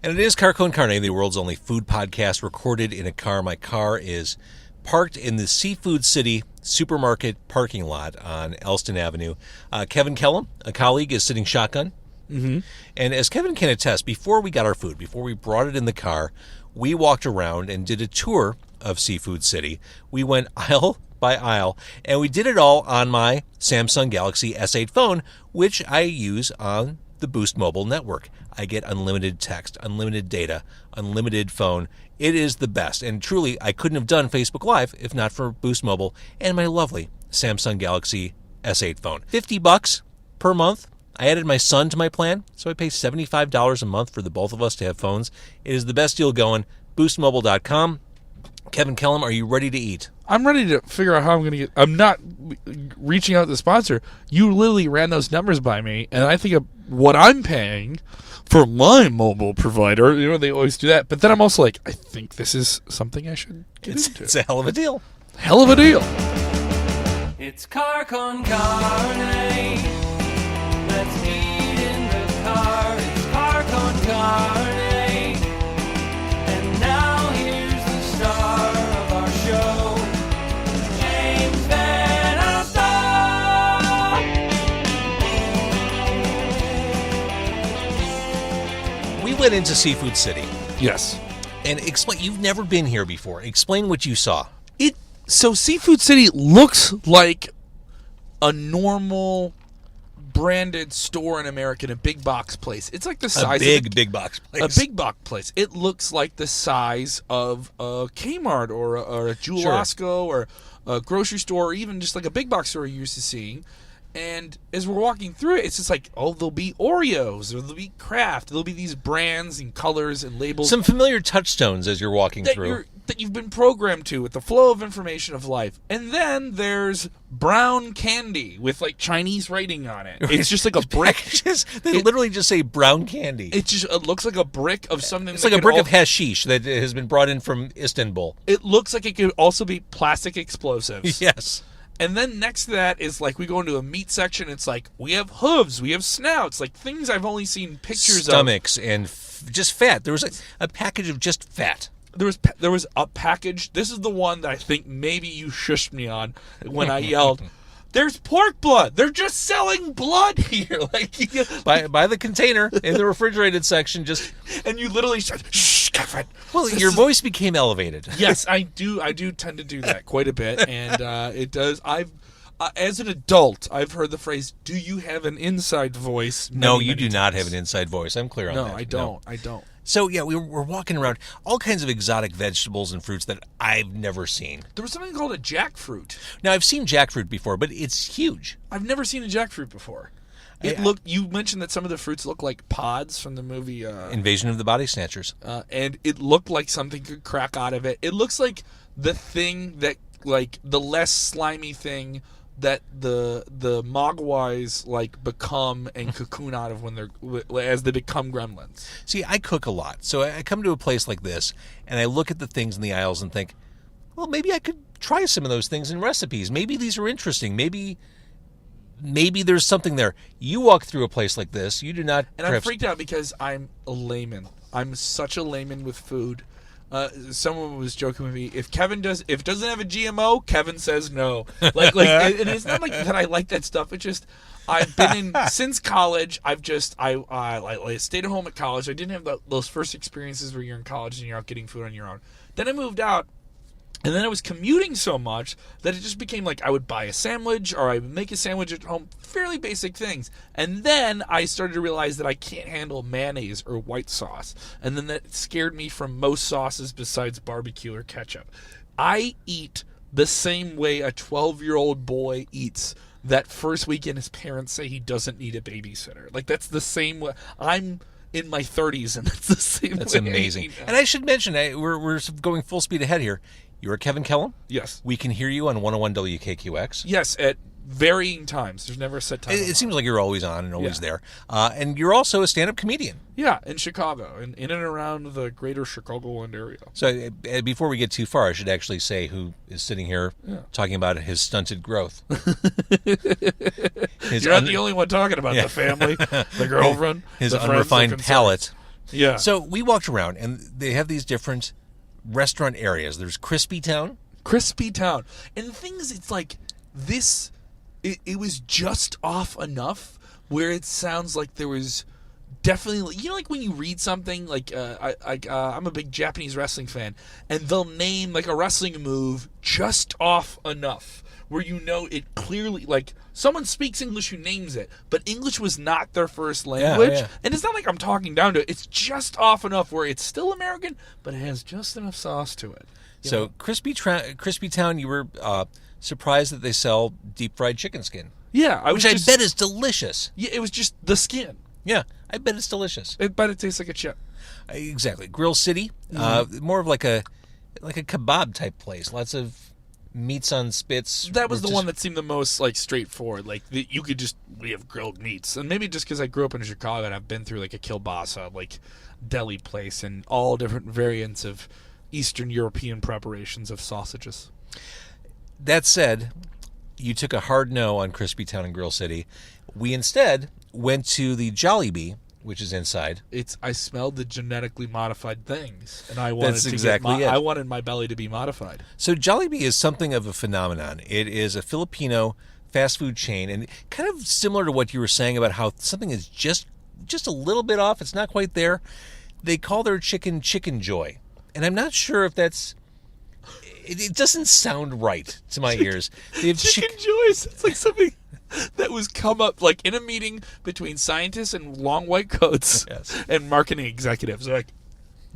And it is Car Con Carne, the world's only food podcast recorded in a car. My car is parked in the Seafood City supermarket parking lot on Elston Avenue. Kevin Kellam, a colleague, is sitting shotgun. Mm-hmm. And as Kevin can attest, before we got our food, before we brought it in the car, we walked around and did a tour of Seafood City. We went aisle by aisle, and we did it all on my Samsung Galaxy S8 phone, which I use on the Boost Mobile network. I get unlimited text, unlimited data, unlimited phone. It is the best. And truly, I couldn't have done Facebook Live if not for Boost Mobile and my lovely Samsung Galaxy S8 phone. $50 per month. I added my son to my plan, so I pay $75 a month for the both of us to have phones. It is the best deal going. BoostMobile.com. Kevin Kellam, are you ready to eat? I'm ready to figure out how I'm going to get... I'm not reaching out to the sponsor. You literally ran those numbers by me, and I think of what I'm paying for my mobile provider. You know, they always do that. But then I'm also like, I think this is something I should get into. It's a hell of a deal. Hell of a deal. It's Car Con Carne. Let's eat in the car. It's Car Con Carne. And now here's the star of our show, James Van Alstyne. We went into Seafood City. Yes. And explain, you've never been here before. Explain what you saw. So Seafood City looks like a normal branded store in America, in a big box place. It's like the size of big box place. A big box place. It looks like the size of a Kmart or a Jewel Osco or a grocery store, or even just like a big box store you're used to seeing. And as we're walking through it, it's just like, oh, there'll be Oreos, or there'll be Kraft, there'll be these brands and colors and labels. Some familiar touchstones as you're walking through. That you've been programmed to with the flow of information of life. And then there's brown candy with like Chinese writing on it. It's just like a brick. They literally just say brown candy. It looks like a brick of something. It's like a brick of hashish that has been brought in from Istanbul. It looks like it could also be plastic explosives. Yes. And then next to that is like we go into a meat section. It's like we have hooves, we have snouts, like things I've only seen pictures Stomachs and just fat. There was a package of just fat. There was a package. This is the one that I think maybe you shushed me on when I yelled, "There's pork blood! They're just selling blood here!" Like by the container in the refrigerated section, and you literally said, "Shh, Kevin." Well, your voice became elevated. Yes, I do. I do tend to do that quite a bit, and it does. As an adult, I've heard the phrase, "Do you have an inside voice?" No, you do not have an inside voice. I'm clear on that. No, I don't. I don't. So, yeah, we're walking around all kinds of exotic vegetables and fruits that I've never seen. There was something called a jackfruit. Now, I've seen jackfruit before, but it's huge. I've never seen a jackfruit before. You mentioned that some of the fruits look like pods from the movie Invasion of the Body Snatchers. And it looked like something could crack out of it. It looks like the thing that, like, the less slimy thing that the mogwais like become and cocoon out of as they become gremlins. See, I cook a lot, so I come to a place like this and I look at the things in the aisles and think, well, maybe I could try some of those things in recipes. Maybe these are interesting. Maybe there's something there. You walk through a place like this, you do not. And I'm freaked out because I'm a layman. I'm such a layman with food. Someone was joking with me. If it doesn't have a GMO, Kevin says no. Like, and it's not like that I like that stuff. It's just I've been in since college. I stayed at home at college. I didn't have those first experiences where you're in college and you're out getting food on your own. Then I moved out. And then I was commuting so much that it just became like I would buy a sandwich or I would make a sandwich at home, fairly basic things. And then I started to realize that I can't handle mayonnaise or white sauce. And then that scared me from most sauces besides barbecue or ketchup. I eat the same way a 12-year-old boy eats that first weekend his parents say he doesn't need a babysitter. Like, that's the same way. I'm in my 30s, and that's the same way. That's amazing. And I should mention, we're going full speed ahead here. You are Kevin Kellam? Yes. We can hear you on 101 WKQX. Yes, at varying times. There's never a set time. It seems like you're always on and always there. And you're also a stand-up comedian. Yeah, in Chicago, in and around the greater Chicagoland area. So before we get too far, I should actually say who is sitting here talking about his stunted growth. You're not the only one talking about the family, the girlfriend, his the unrefined palate. Yeah. So we walked around, and they have these different restaurant areas. There's Crispy Town. Crispy Town. And the thing is, it's like this, it was just off enough where it sounds like there was definitely, you know, like when you read something, like I'm a big Japanese wrestling fan, and they'll name like a wrestling move just off enough where you know it clearly, like someone speaks English who names it, but English was not their first language. yeah. And it's not like I'm talking down to it. It's just off enough where it's still American, but it has just enough sauce to it. You know? So Crispy Town, you were surprised that they sell deep fried chicken skin, Yeah, which I bet is delicious. Yeah, it was just the skin. Yeah, I bet it's delicious. But it tastes like a chip. Exactly. Grill City, more of like a kebab type place. Lots of meats on spits. That was the one that seemed the most like straightforward. Like you could just, we have grilled meats, and maybe just because I grew up in Chicago and I've been through like a kielbasa like deli place and all different variants of Eastern European preparations of sausages. That said, you took a hard no on Crispy Town and Grill City. We instead went to the Jollibee, which is inside. I smelled the genetically modified things, and I wanted That's exactly it. I wanted my belly to be modified. So Jollibee is something of a phenomenon. It is a Filipino fast food chain, and kind of similar to what you were saying about how something is just a little bit off. It's not quite there. They call their chicken Chickenjoy, and I'm not sure if that's. It doesn't sound right to my ears. They have Chickenjoy. It's like something that was come up like in a meeting between scientists and long white coats and marketing executives. They're like,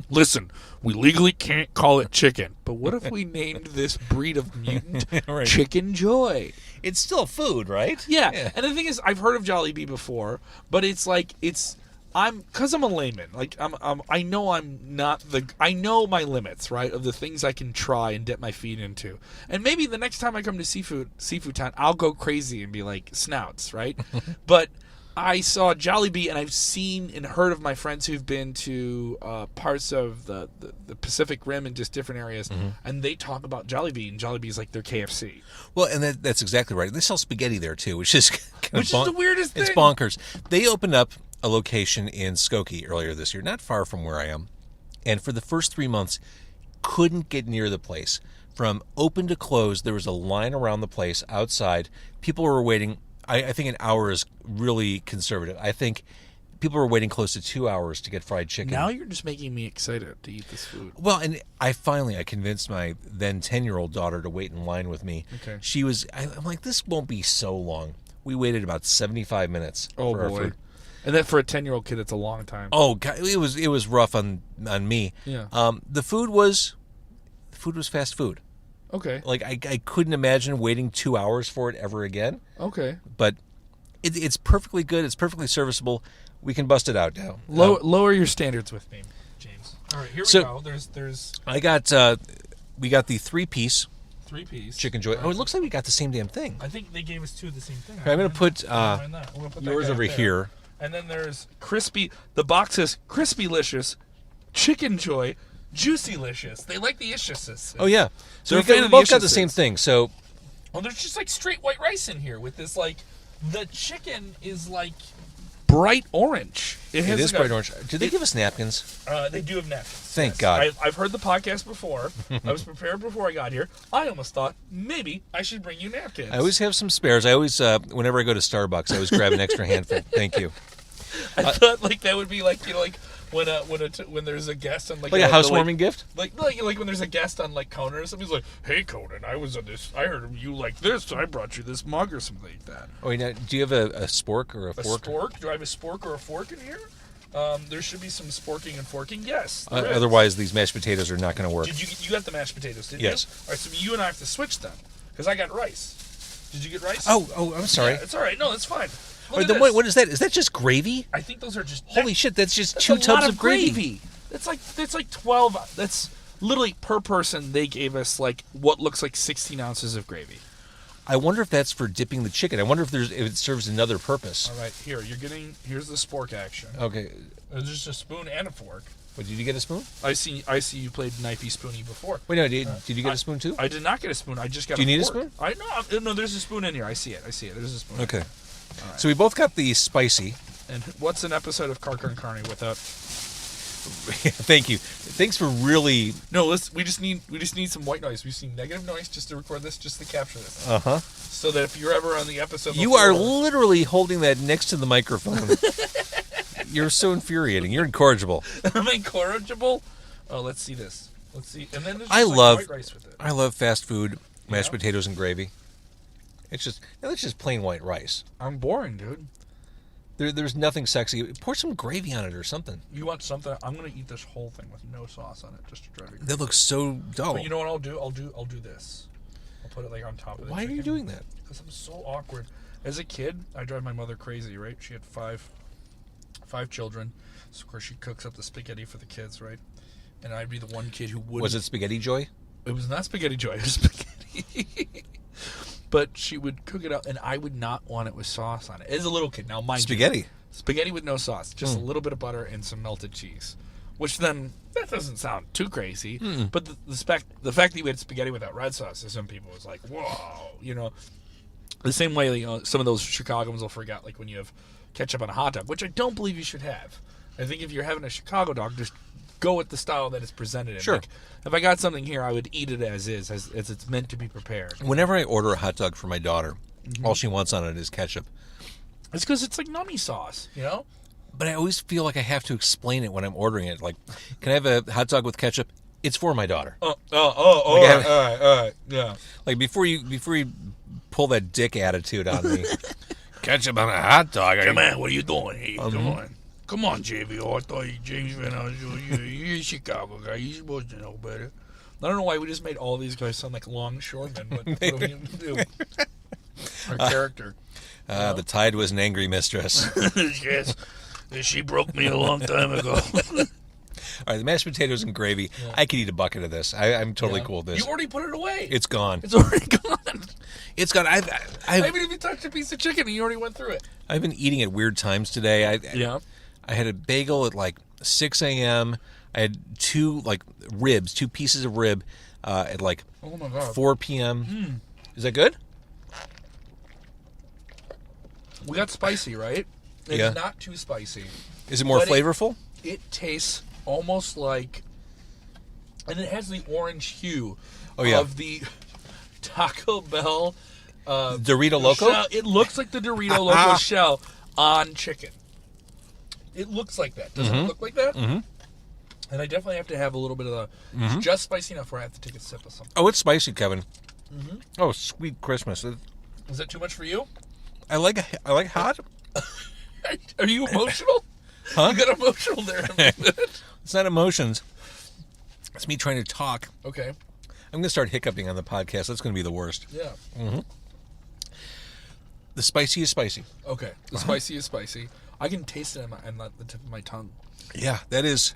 listen, we legally can't call it chicken, but what if we named this breed of mutant Right. Chickenjoy? It's still food, right? Yeah. And the thing is, I've heard of Jollibee before, but it's like because I'm a layman. Like I know I know my limits, right, of the things I can try and dip my feet into. And maybe the next time I come to seafood town, I'll go crazy and be like snouts, right? But I saw Jollibee, and I've seen and heard of my friends who've been to parts of the Pacific Rim and just different areas, and they talk about Jollibee, and Jollibee's like their KFC. Well, and that's exactly right. They sell spaghetti there too, which is The weirdest thing. It's bonkers. They opened up a location in Skokie earlier this year, not far from where I am, and for the first 3 months, couldn't get near the place. From open to close, there was a line around the place outside. People were waiting. I think an hour is really conservative. I think people were waiting close to 2 hours to get fried chicken. Now you're just making me excited to eat this food. Well, and I convinced my then 10-year-old daughter to wait in line with me. Okay. I'm like, this won't be so long. We waited about 75 minutes for our food. And then for a 10-year-old kid, it's a long time. Oh God, it was rough on me. Yeah. The food was fast food. Okay. Like I couldn't imagine waiting 2 hours for it ever again. Okay. But it's perfectly good. It's perfectly serviceable. We can bust it out now. Lower your standards with me, James. All right, here we go. There's we got the 3-piece 3-piece Chickenjoy. Oh, it looks like we got the same damn thing. I think they gave us two of the same thing. I'm going to put put yours over here. And then there's crispy. The box says Crispylicious, Chickenjoy, Juicylicious. They like the issuses. Oh yeah. So They're a fan we of both the got the same thing. So well, there's just like straight white rice in here with this like the chicken is like bright orange. it is bright orange. Do they give us napkins? They do have napkins. Thank God. I've heard the podcast before. I was prepared before I got here. I almost thought maybe I should bring you napkins. I always have some spares. I always, whenever I go to Starbucks, I always grab an extra handful. Thank you. I thought like that would be like, you know, like when there's a guest on like a housewarming gift. Like when there's a guest on like Conan or something's like, hey Conan, I was on this. I heard you like this, so I brought you this mug or something like that. Oh, now, do you have a spork or a fork? A spork? Do I have a spork or a fork in here? There should be some sporking and forking. Yes. Otherwise, these mashed potatoes are not going to work. Did you got the mashed potatoes? Did yes. You? All right. So you and I have to switch them because I got rice. Did you get rice? Oh, I'm sorry. Yeah, it's all right. No, that's fine. What is that? Is that just gravy? I think those are just. Holy shit! That's just 2 tubs of gravy. That's like 12. That's literally per person. They gave us like what looks like 16 ounces of gravy. I wonder if that's for dipping the chicken. I wonder if it serves another purpose. All right, here's the spork action. Okay. There's just a spoon and a fork. What, did you get a spoon? I see you played knifey spoony before. Wait, no, did you get a spoon too? I did not get a spoon. I just got. Do you need a fork. spoon? No, there's a spoon in here. I see it. There's a spoon. Okay. Right. So we both got the spicy. And what's an episode of Carker and Carney without Thank you. Thanks for really. No, we just need some white noise. We just need negative noise just to record this, just to capture this. Uh-huh. So that if you're ever on the episode, You are literally holding that next to the microphone. You're so infuriating. You're incorrigible. I'm incorrigible. Oh, let's see this. Let's see. And then there's I just, love white rice with it. I love fast food, mashed potatoes and gravy. That's just plain white rice. I'm boring, dude. There's nothing sexy. Pour some gravy on it or something. You want something? I'm gonna eat this whole thing with no sauce on it, just to drive you crazy. That looks so dull. But you know what I'll do? I'll do this. I'll put it like on top of the Why are you doing that? Because I'm so awkward. As a kid, I drive my mother crazy, right? She had five children. So of course she cooks up the spaghetti for the kids, right? And I'd be the one kid who wouldn't. Was it Spaghetti Joy? It was not Spaghetti Joy. It was spaghetti. But she would cook it up, and I would not want it with sauce on it. As a little kid, now mind Spaghetti. you, spaghetti with no sauce, just a little bit of butter and some melted cheese. Which then that doesn't sound too crazy. But the fact that you had spaghetti without red sauce to some people was like, whoa, you know. The same way, you know, some of those Chicagoans will forget, like when you have ketchup on a hot dog, which I don't believe you should have. I think if you're having a Chicago dog, just go with the style that it's presented in. Sure. Like, if I got something here, I would eat it as is, as it's meant to be prepared. Whenever I order a hot dog for my daughter, all she wants on it is ketchup. It's because it's like nummy sauce, you know? But I always feel like I have to explain it when I'm ordering it. Like, can I have a hot dog with ketchup? It's for my daughter. All Like, right, yeah. Like before you pull that dick attitude on me. Ketchup on a hot dog. Hey, man, what are you doing here? Come on, JV. Oh, I thought James Van you're a Chicago guy. You're supposed to know better. I don't know why we just made all these guys sound like longshoremen, but what are we going to do? Our character. The tide was an angry mistress. Yes. She broke me a long time ago. All right, the mashed potatoes and gravy. Yeah. I could eat a bucket of this. I'm totally cool with this. You already put it away. It's gone. It's already gone. It's gone. I haven't even touched a piece of chicken, and you already went through it. I've been eating at weird times today. I had a bagel at like 6 a.m. I had two pieces of rib at like 4 p.m. Is that good? We got spicy, right? It's not too spicy. Is it more flavorful? It tastes almost like, and it has the orange hue of the Taco Bell Dorito Loco. Shell. It looks like the Dorito Loco shell on chicken. It looks like that. Doesn't it look like that? Mm-hmm. And I definitely have to have a little bit of it's just spicy enough where I have to take a sip of something. Oh, it's spicy, Kevin. Mm-hmm. Oh, sweet Christmas. Is that too much for you? I like hot. Are you emotional? Huh? You got emotional there. It's not emotions. It's me trying to talk. Okay. I'm going to start hiccuping on the podcast. That's going to be the worst. Yeah. Mm-hmm. The spicy is spicy. Okay. The spicy is spicy. I can taste it on the tip of my tongue. Yeah, that is.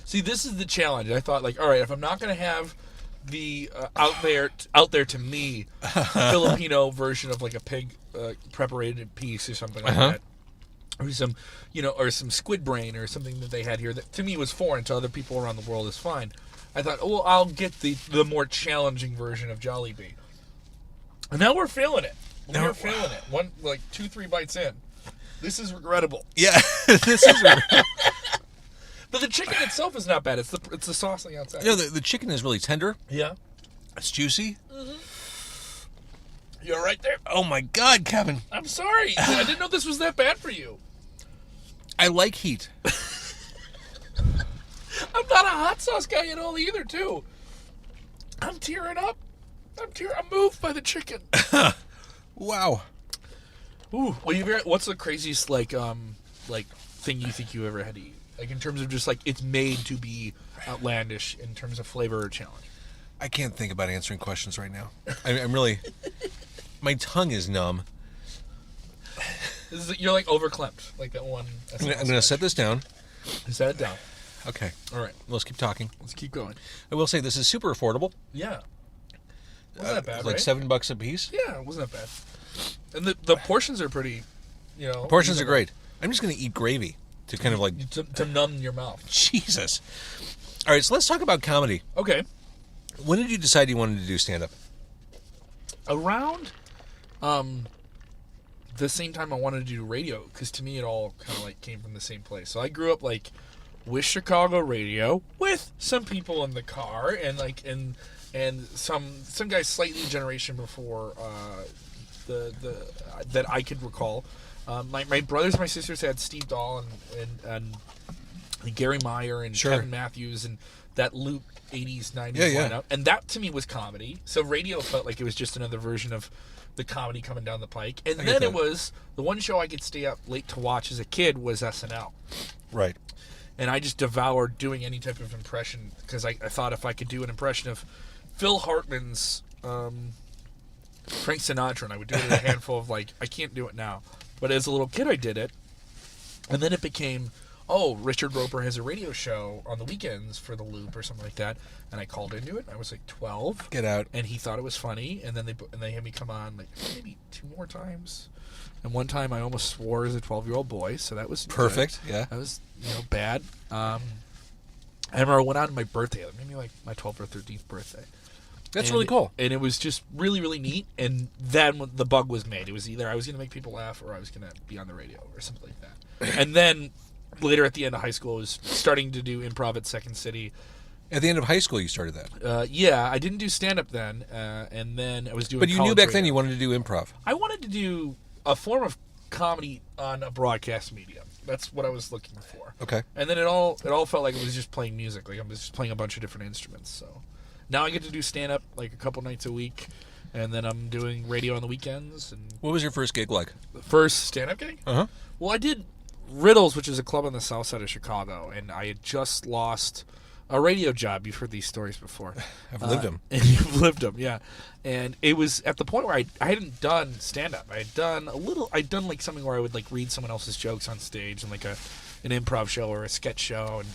See, this is the challenge. I thought, like, all right, if I'm not going to have the out there to me Filipino version of like a pig preparated piece or something like that, or some squid brain or something that they had here that to me was foreign, to other people around the world is fine. I thought, well, I'll get the more challenging version of Jollibee. And now we're feeling it. We're feeling it. 2-3 bites in. This is regrettable. Yeah, this is regrettable. But the chicken itself is not bad. It's the sauce on the outside. You know, the chicken is really tender. Yeah. It's juicy. Mm-hmm. You're right there. Oh, my God, Kevin. I'm sorry. I didn't know this was that bad for you. I like heat. I'm not a hot sauce guy at all either, too. I'm tearing up. I'm moved by the chicken. Wow. Ooh. Well, what's the craziest thing you think you ever had to eat? Like in terms of just like it's made to be outlandish in terms of flavor or challenge. I can't think about answering questions right now. I'm really. My tongue is numb. You're like overclamped, like that one. I'm going to set this down. Set it down. Okay. All right. Let's keep talking. Let's keep going. I will say this is super affordable. Yeah. Wasn't that bad, like right? $7 a piece. Yeah, it wasn't that bad. And the portions are pretty, Portions are great. I'm just going to eat gravy to kind of like to numb your mouth. Jesus. All right, so let's talk about comedy. Okay. When did you decide you wanted to do stand-up? Around the same time I wanted to do radio, because to me it all kind of like came from the same place. So I grew up like with Chicago radio, with some people in the car, and some guys slightly generation before that I could recall. My brothers and my sisters had Steve Dahl and Gary Meyer and Kevin Matthews and that loop 80s, 90s lineup. And that to me was comedy. So radio felt like it was just another version of the comedy coming down the pike. And then it was the one show I could stay up late to watch as a kid was SNL. Right. And I just devoured doing any type of impression because I thought if I could do an impression of Phil Hartman's Frank Sinatra, and I would do it in a handful of I can't do it now. But as a little kid, I did it. And then it became, Richard Roper has a radio show on the weekends for the Loop or something like that. And I called into it. I was 12. Get out. And he thought it was funny. And then they had me come on maybe 2 more times. And one time I almost swore as a 12-year-old boy. So that was perfect. Good. Yeah. That was bad. I remember I went on my birthday. Maybe my 12th or 13th birthday. That's really cool. And it was just really, really neat. And then when the bug was made, it was either I was going to make people laugh or I was going to be on the radio or something like that. And then later at the end of high school, I was starting to do improv at Second City. At the end of high school, you started that? Yeah, I didn't do stand-up then. And then I was doing But you knew back radio. then you wanted to do improv. I wanted to do a form of comedy on a broadcast medium. That's what I was looking for. Okay. And then it all felt like it was just playing music. Like I was just playing a bunch of different instruments, so... Now I get to do stand-up a couple nights a week, and then I'm doing radio on the weekends. And what was your first gig like? The first stand-up gig? Uh-huh. Well, I did Riddles, which is a club on the south side of Chicago, and I had just lost a radio job. You've heard these stories before. I've lived them. And you've lived them, yeah. And it was at the point where I hadn't done stand-up. I'd done something where I would read someone else's jokes on stage and an improv show or a sketch show and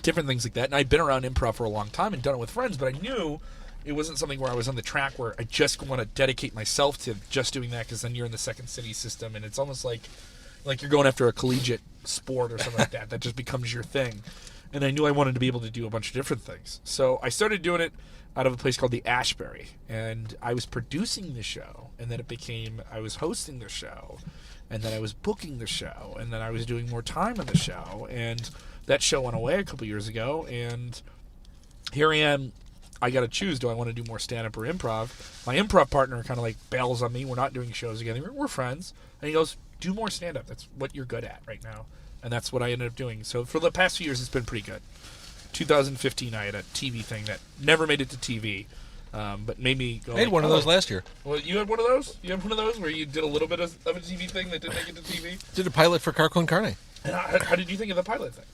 different things like that. And I'd been around improv for a long time and done it with friends, but I knew it wasn't something where I was on the track where I just want to dedicate myself to just doing that, because then you're in the Second City system and it's almost like you're going after a collegiate sport or something like that. That just becomes your thing. And I knew I wanted to be able to do a bunch of different things. So I started doing it out of a place called the Ashbury, and I was producing the show, and then it became I was hosting the show, and then I was booking the show, and then I was doing more time on the show, and that show went away a couple years ago, and here I am. I got to choose. Do I want to do more stand-up or improv? My improv partner kind of bails on me. We're not doing shows together. We're friends. And he goes, do more stand-up. That's what you're good at right now. And that's what I ended up doing. So for the past few years, it's been pretty good. 2015, I had a TV thing that never made it to TV, but made me go. I had one of those last year. Well, you had one of those? You had one of those where you did a little bit of a TV thing that didn't make it to TV? Did a pilot for Car Con Carne. And how did you think of the pilot thing?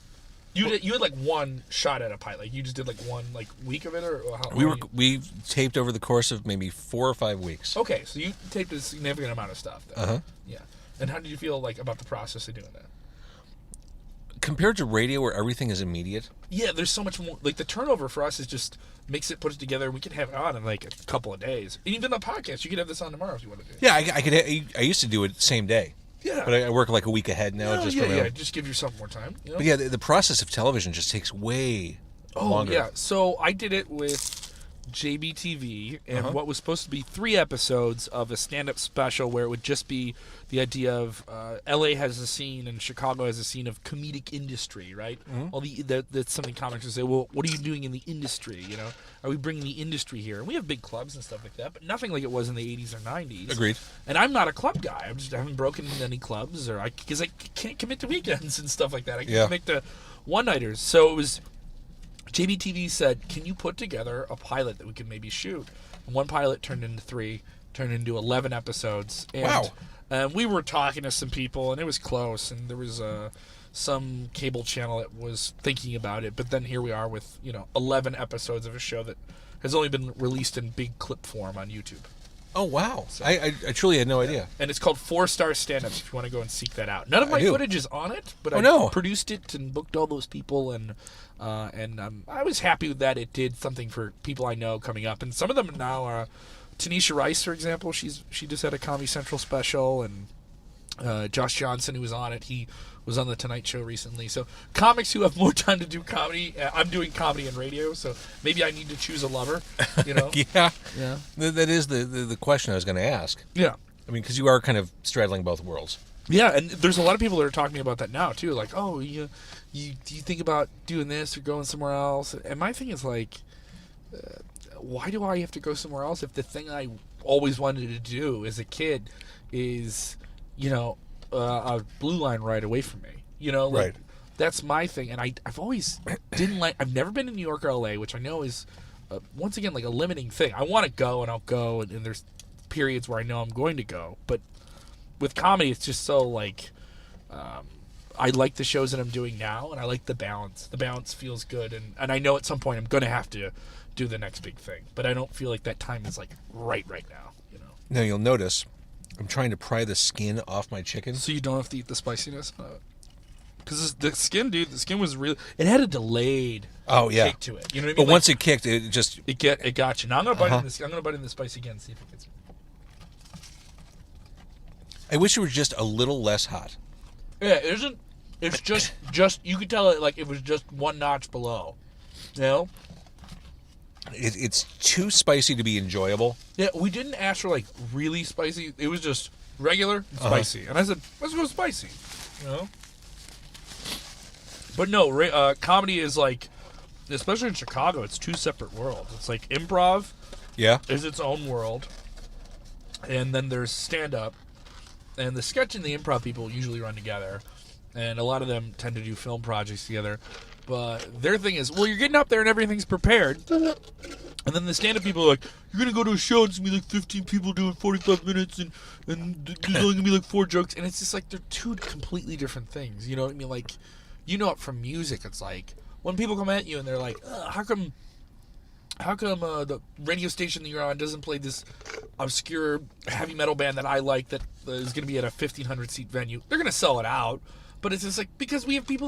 You had one shot at a pilot. You just did one week of it, or how? We taped over the course of maybe 4 or 5 weeks. Okay, so you taped a significant amount of stuff. Then. Uh huh. Yeah. And how did you feel about the process of doing that? Compared to radio, where everything is immediate. Yeah, there's so much more. The turnover for us is just mix it, put it together. We could have it on in a couple of days. And even the podcast, you could have this on tomorrow if you want to do it. Yeah, I could. I used to do it same day. Yeah. But I work a week ahead now. Just give yourself more time. You know? But yeah, the process of television just takes way longer. Yeah. So I did it with JBTV, and what was supposed to be 3 episodes of a stand-up special where it would just be the idea of LA has a scene and Chicago has a scene of comedic industry, right? Mm-hmm. Well, that's something comics would say, well, what are you doing in the industry, Are we bringing the industry here? And we have big clubs and stuff like that, but nothing like it was in the 80s or 90s. Agreed. And I'm not a club guy. I haven't broken into any clubs, because I can't commit to weekends and stuff like that. I can commit to one-nighters. So it was... JBTV said, can you put together a pilot that we could maybe shoot? And one pilot turned into 3, turned into 11 episodes. And, wow. We were talking to some people, and it was close, and there was some cable channel that was thinking about it. But then here we are with 11 episodes of a show that has only been released in big clip form on YouTube. Oh, wow. So, I truly had no idea. And it's called 4-Star Stand-Ups if you want to go and seek that out. None of my footage is on it, but produced it and booked all those people, and I was happy that it did something for people I know coming up. And some of them now are Tanisha Rice, for example. She just had a Comedy Central special, and Josh Johnson, who was on it, he was on the Tonight Show recently. So comics who have more time to do comedy. I'm doing comedy and radio, so maybe I need to choose a lover. Yeah. That is the question I was going to ask. Yeah. I mean, because you are kind of straddling both worlds. Yeah, and there's a lot of people that are talking about that now too. Like, oh, do you think about doing this or going somewhere else? And my thing is like, why do I have to go somewhere else if the thing I always wanted to do as a kid is, a blue line ride away from me? Right. That's my thing, and I've always didn't like. I've never been to New York or LA, which I know is once again like a limiting thing. I want to go, and I'll go, and there's periods where I know I'm going to go, but with comedy, it's just so like I like the shows that I'm doing now, and I like the balance. The balance feels good, and I know at some point I'm going to have to do the next big thing, but I don't feel like that time is like right now. Now you'll notice I'm trying to pry the skin off my chicken. So you don't have to eat the spiciness, because the skin, dude, the skin was really. It had a delayed kick to it. You know what I mean? But once it kicked, it just it got you. Now I'm gonna bite in this. I'm gonna bite in the spice again, see if it gets. I wish it was just a little less hot. Yeah, it isn't. It's just you could tell it like it was just one notch below. It's too spicy to be enjoyable. Yeah, we didn't ask for like really spicy. It was just regular and spicy, and I said, let's go spicy. But no, comedy is like, especially in Chicago, it's two separate worlds. It's like improv, is its own world, and then there's stand up. And the sketch and the improv people usually run together, and a lot of them tend to do film projects together. But their thing is, well, you're getting up there and everything's prepared. And then the stand-up people are like, you're going to go to a show and it's going to be like 15 people doing 45 minutes and there's only going to be like 4 jokes. And it's just like they're two completely different things. You know what I mean? Like, it from music, it's like when people come at you and they're like, how come the radio station that you're on doesn't play this obscure heavy metal band that I like that is going to be at a 1,500-seat venue? They're going to sell it out, but it's just like because we have people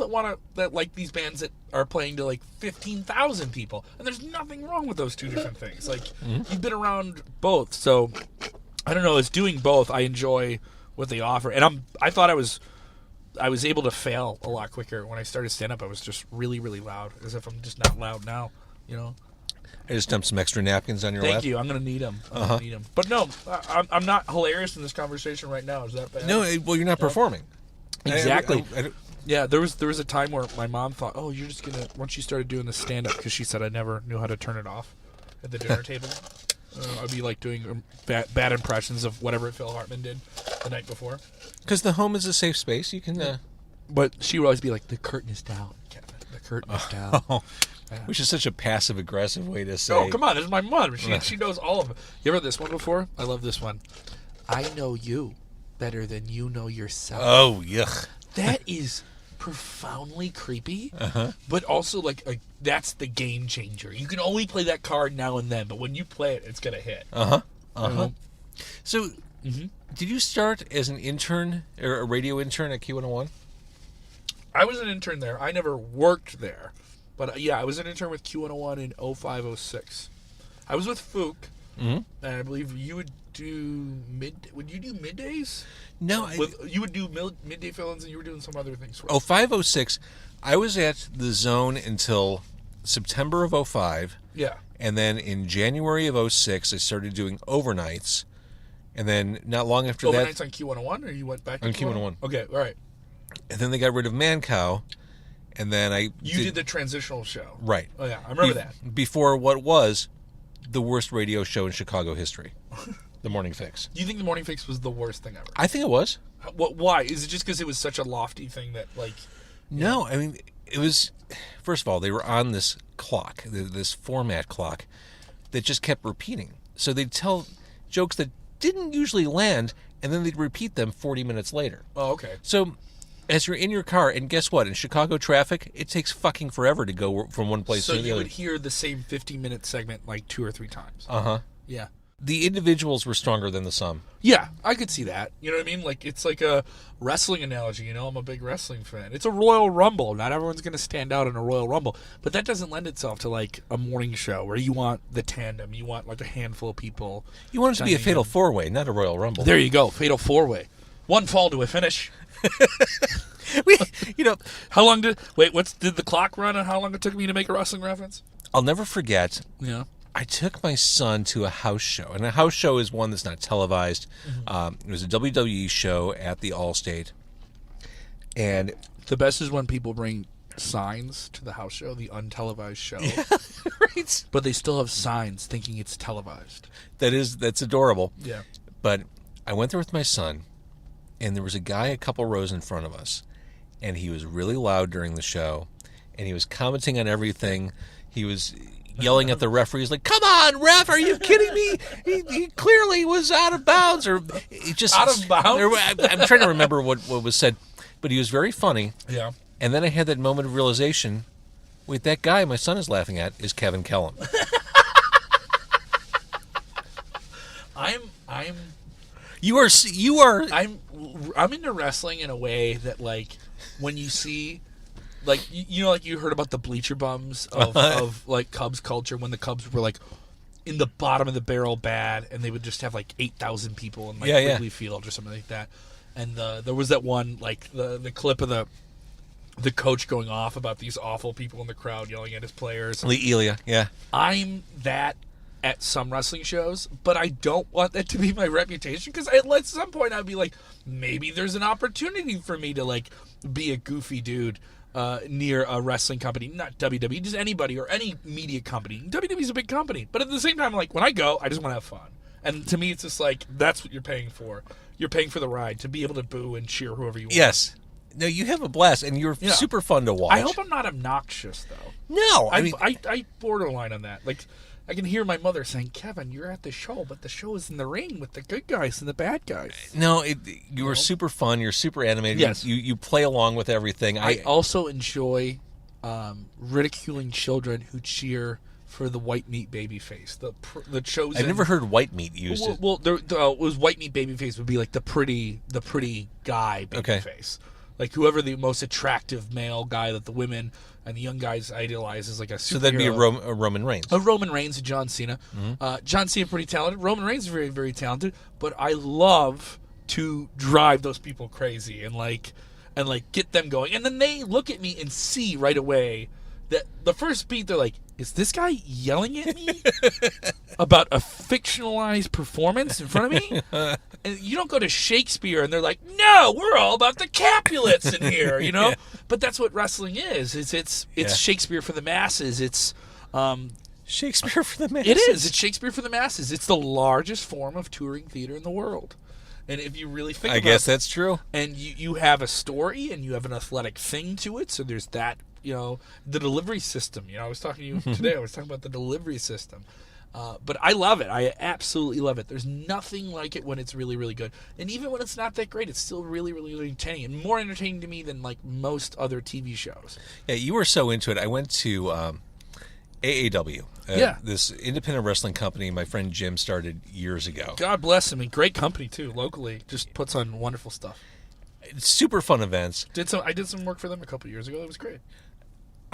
that like these bands that are playing to like 15,000 people, and there's nothing wrong with those two different things. Like you've been around both, so I don't know. As doing both, I enjoy what they offer, and I thought I was able to fail a lot quicker when I started stand up. I was just really, really loud, as if I'm just not loud now, I just dumped some extra napkins on your lap. Thank you. I'm going to need them. But no, I'm not hilarious in this conversation right now. Is that bad? No, well, you're not performing. Exactly. I Yeah, there was a time where my mom thought, oh, you're just going to, once you started doing the stand-up, because she said I never knew how to turn it off at the dinner table. I'd be like doing bad impressions of whatever Phil Hartman did the night before. Because the home is a safe space. You can... But she would always be like, the curtain is down, Kevin. The curtain is down. Which is such a passive-aggressive way to say... Oh, come on. This is my mom. She knows all of it. You ever heard this one before? I love this one. I know you better than you know yourself. Oh, yuck. That is profoundly creepy, but also like that's the game changer. You can only play that card now and then, but when you play it, it's going to hit. So, did you start as an intern, or a radio intern at Q101? I was an intern there. I never worked there. But yeah, I was an intern with Q101 in 05-06. I was with Fook, and I believe you would do Would you do middays? No, you would do midday fill-ins, and you were doing some other things. 05-06, I was at the Zone until September of 05. Yeah. And then in January of 06, I started doing overnights. And then not long after that... Overnights on Q101, or you went back to on Q101? Okay, all right. And then they got rid of Man Cow. And then You did the transitional show. Right. Oh, yeah. I remember that. Before what was the worst radio show in Chicago history, The Morning Fix. Do you think The Morning Fix was the worst thing ever? I think it was. Why? Is it just because it was such a lofty thing that, like... No, I mean, it was... First of all, they were on this clock, this format clock, that just kept repeating. So they'd tell jokes that didn't usually land, and then they'd repeat them 40 minutes later. Oh, okay. So... As you're in your car, and guess what? In Chicago traffic, it takes fucking forever to go from one place to the other. So you would hear the same 15-minute segment like 2 or 3 times. Yeah. The individuals were stronger than the sum. Yeah, I could see that. You know what I mean? Like, it's like a wrestling analogy, I'm a big wrestling fan. It's a Royal Rumble. Not everyone's going to stand out in a Royal Rumble. But that doesn't lend itself to, like, a morning show where you want the tandem. You want, like, a handful of people. You want it to be a fatal four-way, not a Royal Rumble. There you go. Fatal four-way. One fall to a finish. How long did the clock run on how long it took me to make a wrestling reference? I'll never forget. Yeah. I took my son to a house show, and a house show is one that's not televised. It was a WWE show at the Allstate, and The best is when people bring signs to the house show, the untelevised show. right, But they still have signs thinking it's televised. that's adorable. Yeah. But I went there with my son, and there was a guy a couple rows in front of us, and he was really loud during the show, and he was commenting on everything. He was yelling at the referees like, "Come on, ref! Are you kidding me? He clearly was out of bounds." Or he just Out of bounds? I'm trying to remember what was said, but he was very funny. Yeah. And then I had that moment of realization: wait, that guy my son is laughing at is Kevin Kellam. You are. I'm into wrestling in a way that, like, when you see, like, you know, like you heard about the bleacher bums of like Cubs culture, when the Cubs were like in the bottom of the barrel bad, and they would just have like 8,000 people in like Wrigley Field or something like that. And there was that one, like the clip of the coach going off about these awful people in the crowd yelling at his players. Lee Elia, yeah. I'm that at some wrestling shows, but I don't want that to be my reputation, because at some point I'd be like, maybe there's an opportunity for me to like be a goofy dude near a wrestling company, not WWE, just anybody or any media company. WWE's a big company, but at the same time, like, when I go, I just want to have fun. And to me, it's just like, that's what you're paying for. You're paying for the ride, to be able to boo and cheer whoever you want. Yes. No, you have a blast, and you're super fun to watch. I hope I'm not obnoxious, though. No, I borderline on that. Like, I can hear my mother saying, "Kevin, you're at the show, but the show is in the ring with the good guys and the bad guys." No, you are super fun. You're super animated. Yes. You play along with everything. I also enjoy ridiculing children who cheer for the white meat baby face. The chosen. I've never heard white meat used. Well, it was white meat baby face would be like the pretty guy baby face. Like whoever the most attractive male guy that the women and the young guys idolize is like a superhero. So that'd be a Roman Reigns. A Roman Reigns, a John Cena. John Cena pretty talented. Roman Reigns is very, very talented. But I love to drive those people crazy and get them going. And then they look at me and see right away that the first beat they're like, is this guy yelling at me about a fictionalized performance in front of me? And you don't go to Shakespeare and they're like, no, we're all about the Capulets in here, you know? But that's what wrestling is. It's Shakespeare for the masses. It's Shakespeare for the masses. It is. It's Shakespeare for the masses. It's the largest form of touring theater in the world. And if you really think about it, I guess that's true. And you have a story and you have an athletic thing to it, so there's that, you know, the delivery system. You know, I was talking to you today, I was talking about the delivery system. But I love it. I absolutely love it. There's nothing like it when it's really, really good. And even when it's not that great, it's still really, really, really entertaining. And more entertaining to me than, like, most other TV shows. Yeah, you were so into it. I went to AAW. This independent wrestling company my friend Jim started years ago. God bless him. And great company, too, locally. Just puts on wonderful stuff. It's super fun events. I did some work for them a couple years ago. It was great.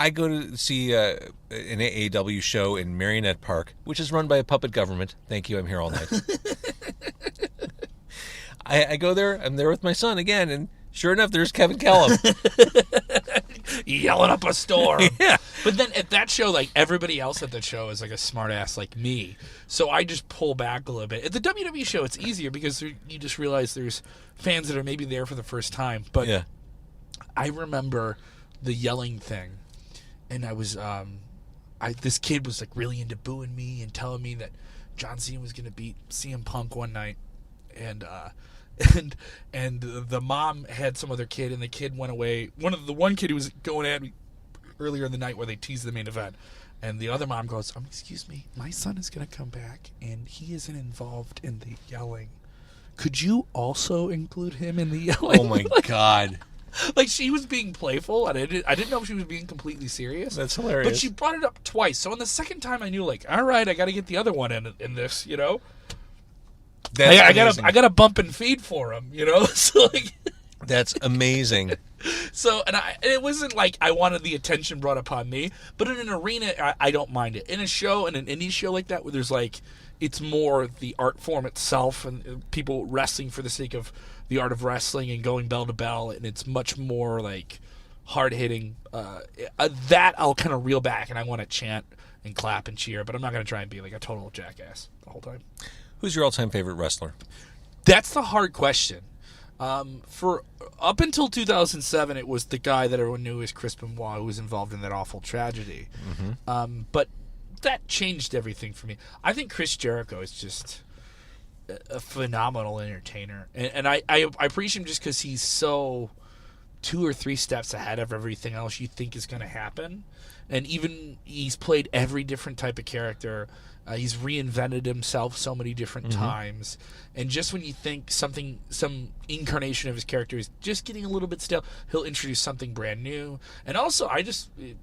I go to see an AAW show in Marionette Park, which is run by a puppet government. Thank you, I'm here all night. I go there, I'm there with my son again, and sure enough, there's Kevin Kellam. Yelling up a storm. Yeah. But then at that show, like, everybody else at that show is like a smart ass like me. So I just pull back a little bit. At the WWE show, it's easier because you just realize there's fans that are maybe there for the first time. But yeah. I remember the yelling thing. And I was, this kid was like really into booing me and telling me that John Cena was going to beat CM Punk one night, and the mom had some other kid, and the kid went away. The one kid who was going at me earlier in the night where they teased the main event, and the other mom goes, "Excuse me, my son is going to come back, and he isn't involved in the yelling. Could you also include him in the yelling?" Oh my God. Like, she was being playful, and I didn't know if she was being completely serious. That's hilarious. But she brought it up twice. So on the second time, I knew, like, all right, I got to get the other one in this, you know. I got a bump and feed for him, you know. So like, that's amazing. So and it wasn't like I wanted the attention brought upon me, but in an arena, I don't mind it. In a show, in an indie show like that, where there's like, it's more the art form itself and people wrestling for the sake of the art of wrestling and going bell to bell, and it's much more like hard hitting. That I'll kind of reel back and I want to chant and clap and cheer, but I'm not going to try and be like a total jackass the whole time. Who's your all-time favorite wrestler? That's the hard question. For up until 2007, it was the guy that everyone knew as Chris Benoit, who was involved in that awful tragedy. But that changed everything for me. I think Chris Jericho is just a phenomenal entertainer, and I appreciate him just because he's so 2 or 3 steps ahead of everything else you think is going to happen. And even he's played every different type of character. He's reinvented himself so many different times. And just when you think some incarnation of his character is just getting a little bit stale, he'll introduce something brand new. And also,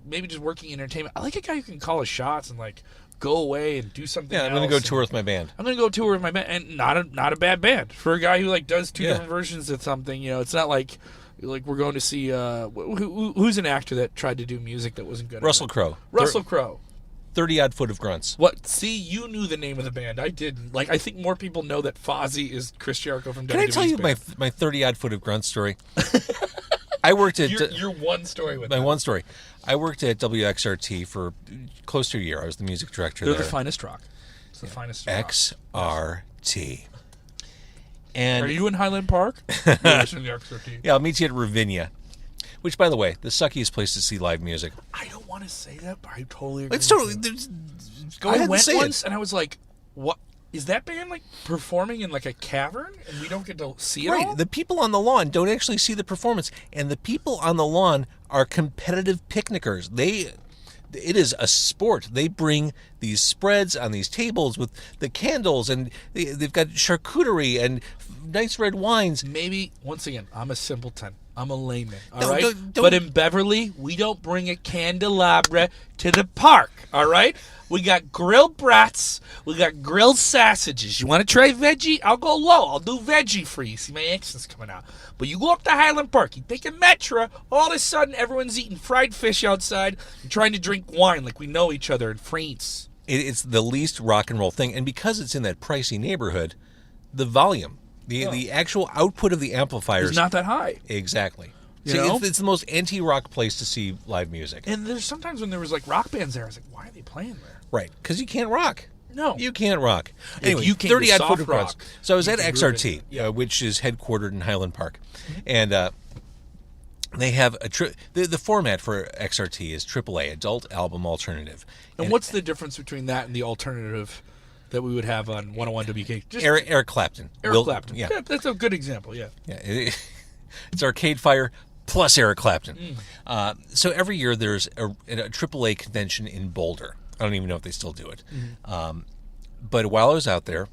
maybe just working in entertainment, I like a guy who can call his shots and like go away and do something else. I'm going to go tour with my band. I'm going to go tour with my band, and not a bad band for a guy who like does 2 different versions of something. You know, it's not like we're going to see who's an actor that tried to do music that wasn't good. Russell Crowe. Russell Crowe. 30-odd foot of grunts. What? See, you knew the name of the band. I didn't. Like, I think more people know that Fozzy is Chris Jericho from WWE's Can I tell you band. my 30-odd foot of grunts story? I worked at your one story with my that. one story. I worked at WXRT for close to a year. I was the music director They're there. the finest rock. It's the finest rock. XRT. And Are you in Highland Park? You're listening to XRT. yeah, I'll meet you at Ravinia. Which, by the way, the suckiest place to see live music. I don't want to say that, but I totally agree. It's with totally. you. Go ahead I and went say once it. and I was like, "What is that band like performing in like a cavern?" And we don't get to see it all. Right. The people on the lawn don't actually see the performance, and the people on the lawn are competitive picnickers. It is a sport. They bring these spreads on these tables with the candles, and they've got charcuterie and nice red wines. Maybe once again, I'm a simpleton. I'm a layman. All No, right. don't- But in Beverly, we don't bring a candelabra to the park. All right. We got grilled brats. We got grilled sausages. You want to try veggie? I'll go low. I'll do veggie for you. See, my accent's coming out. But you go up to Highland Park. You take a Metro. All of a sudden, everyone's eating fried fish outside and trying to drink wine like we know each other in France. It's the least rock and roll thing, and because it's in that pricey neighborhood, the volume, the actual output of the amplifiers, It's not that high. Exactly. You See, know? it's the most anti-rock place to see live music. And there's sometimes when there was like rock bands there, I was like, why are they playing there? Right, because you can't rock. No. You can't rock. Anyway, you can't do 30-odd soft foot of grunts. rock, So I was you at can groove XRT, it. Yeah. which is headquartered in Highland Park. And they have the format for XRT is AAA, Adult Album Alternative. And what's the difference between that and the alternative that we would have on 101 WK? Just Eric Clapton. Eric Clapton. Yeah. That's a good example, yeah. It's Arcade Fire plus Eric Clapton. So every year there's a AAA convention in Boulder. I don't even know if they still do it. But while I was out there,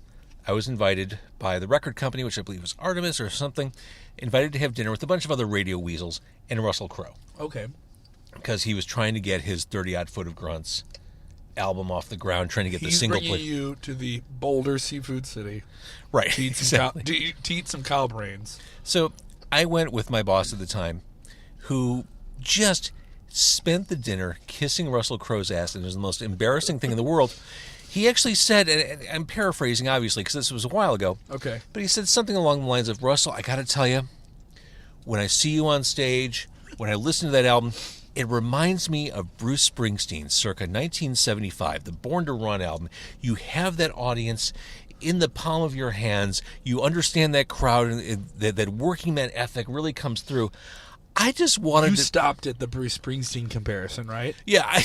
I was invited by the record company, which I believe was Artemis or something, invited to have dinner with a bunch of other radio weasels and Russell Crowe. Okay. Because he was trying to get his 30-odd foot of grunts album off the ground, trying to get the single He's bringing you to the Boulder Seafood City Right. to eat Exactly. to eat some cow brains. So I went with my boss at the time, who just spent the dinner kissing Russell Crowe's ass, and it was the most embarrassing thing in the world. He actually said, and I'm paraphrasing, obviously, because this was a while ago, Okay. but he said something along the lines of, Russell, I got to tell you, when I see you on stage, when I listen to that album, it reminds me of Bruce Springsteen, circa 1975, the Born to Run album. You have that audience in the palm of your hands. You understand that crowd, and that working man ethic really comes through. I just wanted You to... stopped at the Bruce Springsteen comparison, right? Yeah,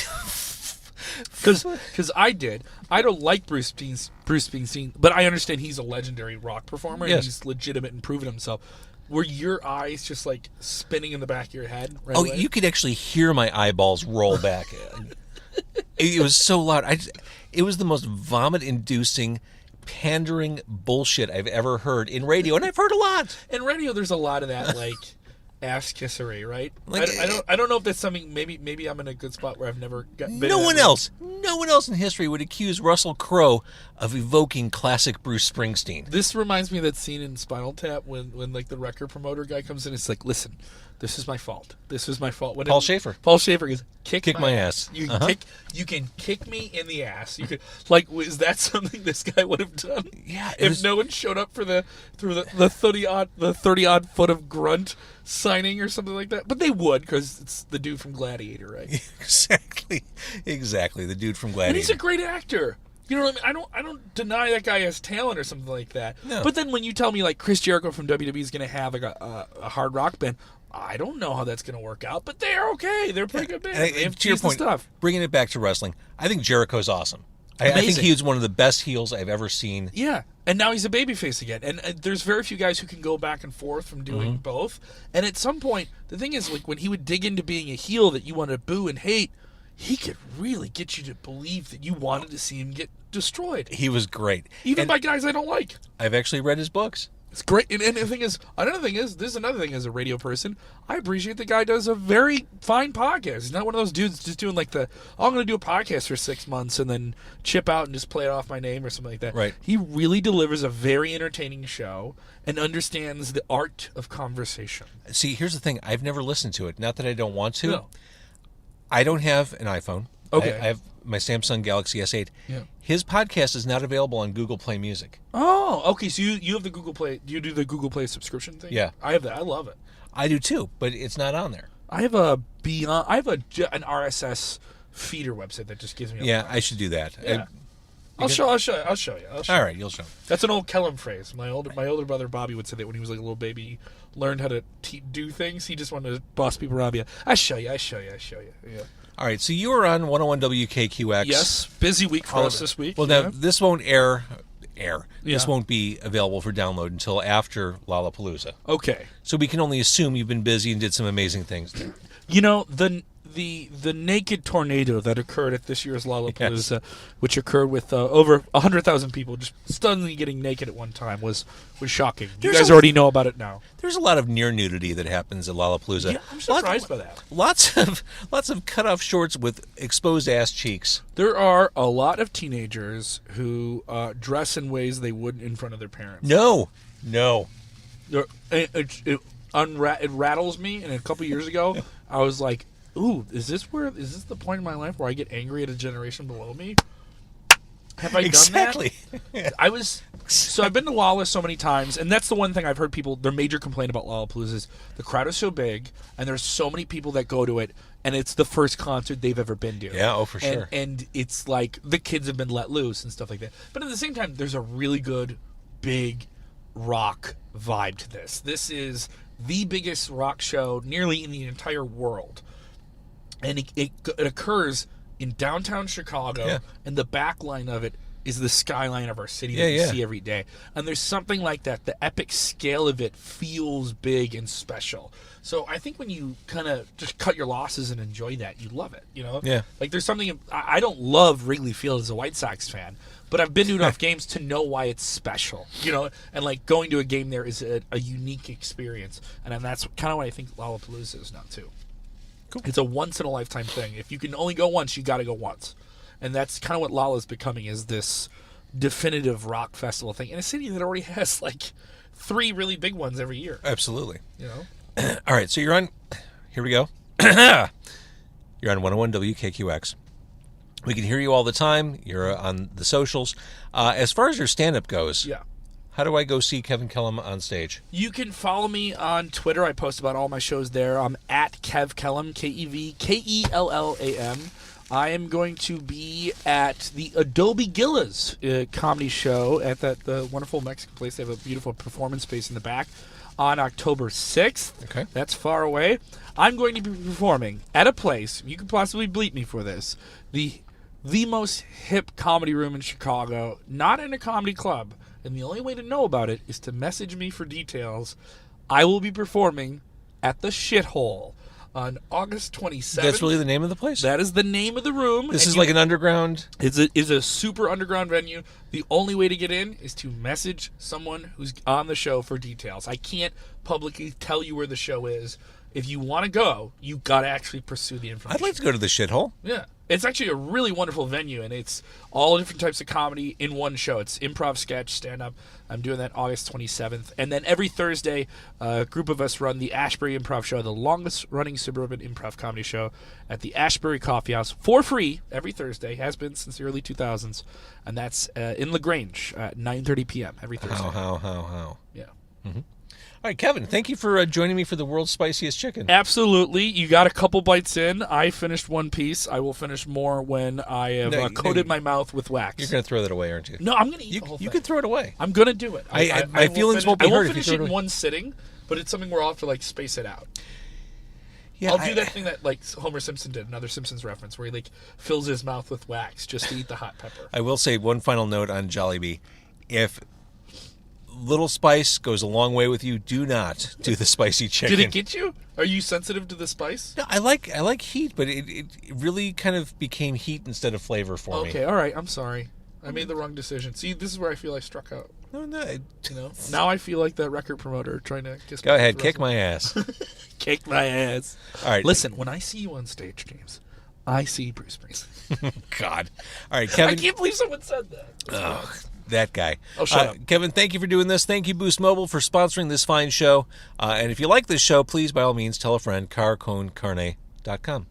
Because I did. I don't like Bruce Springsteen, but I understand he's a legendary rock performer and Yes. he's legitimate and proven himself. Were your eyes just like spinning in the back of your head? Right Oh, away? you could actually hear my eyeballs roll back. It was so loud. It was the most vomit-inducing, pandering bullshit I've ever heard in radio, and I've heard a lot. In radio, there's a lot of that, like ass kissery, right? Like, I don't know if that's something. Maybe I'm in a good spot where I've never gotten. No one else in history would accuse Russell Crowe of evoking classic Bruce Springsteen. This reminds me of that scene in Spinal Tap when like the record promoter guy comes in. It's like, listen, this is my fault. This is my fault. What Paul Schaefer. Paul Schaefer goes, kick my ass. You Uh-huh. you can kick me in the ass. You could is that something this guy would have done? Yeah, If no one showed up for the 30 odd foot of grunt signing or something like that, but they would because it's the dude from Gladiator, right? Exactly. The dude from And Gladiator. he's a great actor. You know what I mean? I don't deny that guy has talent or something like that. No. But then when you tell me like Chris Jericho from WWE is going to have like a hard rock band, I don't know how that's going to work out. But they're okay. They're a pretty good band. They have to your decent point, stuff. bringing it back to wrestling, I think Jericho's awesome. I think Amazing. he's one of the best heels I've ever seen. Yeah, and now he's a babyface again. And there's very few guys who can go back and forth from doing both. And at some point, the thing is, like when he would dig into being a heel that you want to boo and hate, he could really get you to believe that you wanted to see him get destroyed, He was great. even And by guys I don't like. I've actually read his books. It's great. And the thing is, this is another thing as a radio person, I appreciate the guy does a very fine podcast. He's not one of those dudes just doing like I'm going to do a podcast for 6 months and then chip out and just play it off my name or something like that. Right. He really delivers a very entertaining show and understands the art of conversation. See, here's the thing. I've never listened to it. Not that I don't want to. No. I don't have an iPhone. Okay. I have my Samsung Galaxy S8. Yeah. His podcast is not available on Google Play Music. Oh, okay. So you have the Google Play. Do you do the Google Play subscription thing? Yeah. I have that. I love it. I do too, but it's not on there. I have an RSS feeder website that just gives me. Yeah, I should do that. Yeah. I'll show you. All right, you'll show. That's an old Kellam phrase. My older brother Bobby would say that when he was like a little baby, he learned how to do things. He just wanted to boss people around. I show you. Yeah. All right, so you were on 101 WKQX. Yes, busy week for us this week. Well, now this won't air. This Yeah. won't be available for download until after Lollapalooza. Okay. So we can only assume you've been busy and did some amazing things there. You know, the naked tornado that occurred at this year's Lollapalooza, which occurred with over 100,000 people just suddenly getting naked at one time, was shocking. You guys already know about it now. There's a lot of near nudity that happens at Lollapalooza. Yeah, I'm surprised by that. Lots of cut off shorts with exposed ass cheeks. There are a lot of teenagers who dress in ways they wouldn't in front of their parents. No. It rattles me. And a couple years ago, I was like, "Ooh, is this the point in my life where I get angry at a generation below me? Have I Exactly. done that?" I've been to Lolla so many times, and that's the one thing I've heard people. Their major complaint about Lollapalooza is the crowd is so big, and there's so many people that go to it, and it's the first concert they've ever been to. Yeah, for sure. And it's like the kids have been let loose and stuff like that. But at the same time, there's a really good, big rock vibe to this. This is the biggest rock show nearly in the entire world. And it occurs in downtown Chicago, Yeah. and the back line of it is the skyline of our city that Yeah, you yeah. see every day. And there's something like that. The epic scale of it feels big and special. So I think when you kind of just cut your losses and enjoy that, you love it, you know? Yeah. Like there's something, I don't love Wrigley Field as a White Sox fan, but I've been to enough games to know why it's special, you know? And like going to a game there is a unique experience. And then that's kind of what I think Lollapalooza is now too. Cool. It's a once-in-a-lifetime thing. If you can only go once, you got to go once. And that's kind of what Lolla's becoming, is this definitive rock festival thing in a city that already has, like, 3 really big ones every year. Absolutely. You know? All right, so you're on. Here we go. You're on 101 WKQX. We can hear you all the time. You're on the socials. As far as your stand-up goes, Yeah. how do I go see Kevin Kellam on stage? You can follow me on Twitter. I post about all my shows there. I'm at Kev Kellam, KEVKELLAM. I am going to be at the Adobe Gillas comedy show at the wonderful Mexican place. They have a beautiful performance space in the back on October 6th. Okay. That's far away. I'm going to be performing at a place, you could possibly bleep me for this, the most hip comedy room in Chicago, not in a comedy club. And the only way to know about it is to message me for details. I will be performing at the Shithole on August 27th. That's really the name of the place? That is the name of the room. This and is like an underground... It's a super underground venue. The only way to get in is to message someone who's on the show for details. I can't publicly tell you where the show is. If you want to go, you got to actually pursue the information. I'd like to go to the shithole. Yeah. It's actually a really wonderful venue, and it's all different types of comedy in one show. It's improv, sketch, stand-up. I'm doing that August 27th. And then every Thursday, a group of us run the Ashbury Improv Show, the longest-running suburban improv comedy show at the Ashbury Coffee House for free every Thursday. Has been since the early 2000s. And that's in LaGrange at 9:30 p.m. every Thursday. How? Yeah. All right, Kevin, thank you for joining me for the world's spiciest chicken. Absolutely. You got a couple bites in. I finished one piece. I will finish more when I have coated my mouth with wax. You're going to throw that away, aren't you? No, I'm going to eat the whole thing. You can throw it away. I'm going to do it. My feelings won't be hurt if you throw it I won't finish it in away. one sitting, but it's something where I'll have to, like, space it out. Yeah, I'll do that thing that, like, Homer Simpson did, another Simpsons reference, where he, like, fills his mouth with wax just to eat the hot pepper. I will say one final note on Jollibee. If little spice goes a long way with you, do not do the spicy chicken. Did it get you? Are you sensitive to the spice? No, I like heat, but it really kind of became heat instead of flavor for me. Okay, all right. I'm sorry. I made the wrong decision. See, this is where I feel I struck out. No, You know, now I feel like that record promoter trying to kiss. Go ahead, kick my ass. Kick my ass. All right. Listen, when I see you on stage, James, I see Bruce Springsteen. God. All right, Kevin. I can't believe someone said that. Ugh, that guy. Oh, shut up. Kevin, thank you for doing this. Thank you, Boost Mobile, for sponsoring this fine show. And if you like this show, please, by all means, tell a friend, carconcarne.com.